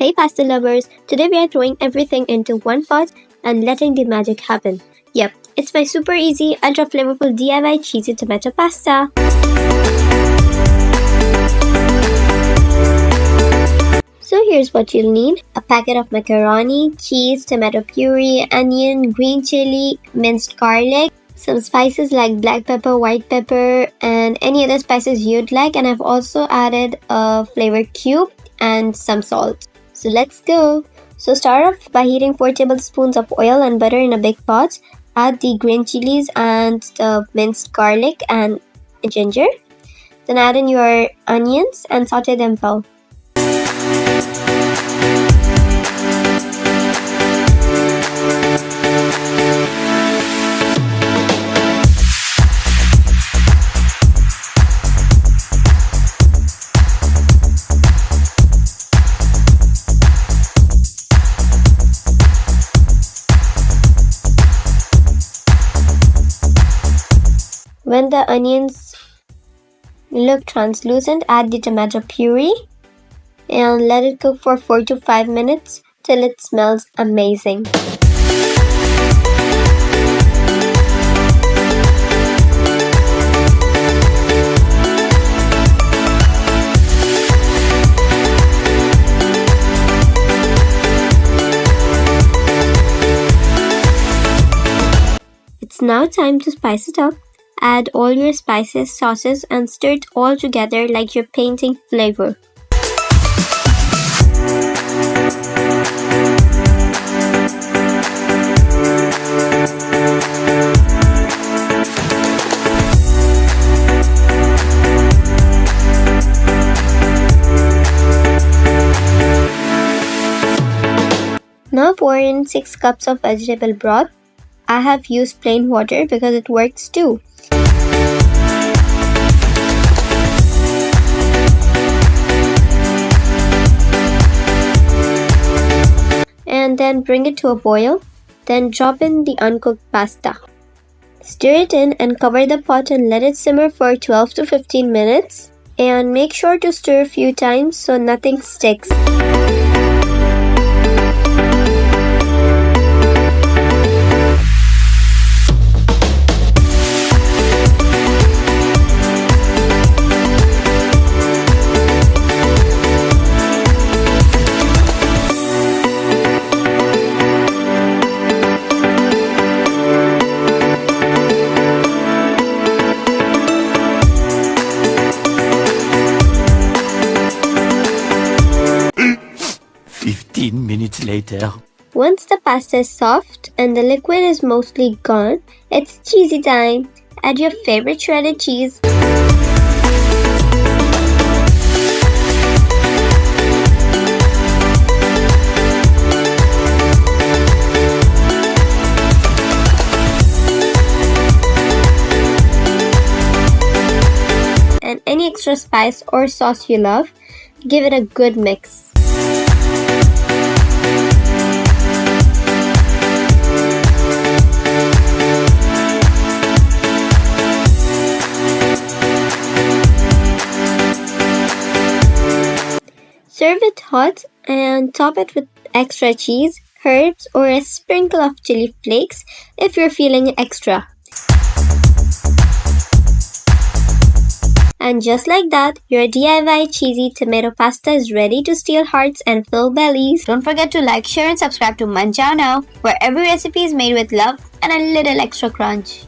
Hey pasta lovers, today we are throwing everything into one pot and letting the magic happen. Yep, it's my super easy, ultra flavorful DIY cheesy tomato pasta. So here's what you'll need: a packet of macaroni, cheese, tomato puree, onion, green chili, minced garlic, some spices like black pepper, white pepper, and any other spices you'd like, and I've also added a flavor cube and some salt. So let's go. So start off by heating 4 tablespoons of oil and butter in a big pot. Add the green chilies and the minced garlic and ginger. Then add in your onions and saute them well. When the onions look translucent, add the tomato puree and let it cook for 4 to 5 minutes till it smells amazing. It's now time to spice it up. Add all your spices, sauces, and stir it all together like you're painting flavor. Now pour in 6 cups of vegetable broth. I have used plain water because it works too. And then bring it to a boil. Then drop in the uncooked pasta. Stir it in and cover the pot and let it simmer for 12 to 15 minutes. And make sure to stir a few times so nothing sticks. Minutes later. Once the pasta is soft and the liquid is mostly gone, it's cheesy time. Add your favorite shredded cheese. And any extra spice or sauce you love, give it a good mix. Serve it hot and top it with extra cheese, herbs, or a sprinkle of chili flakes if you're feeling extra. And just like that, your DIY cheesy tomato pasta is ready to steal hearts and fill bellies. Don't forget to like, share, and subscribe to Manjao Now, where every recipe is made with love and a little extra crunch.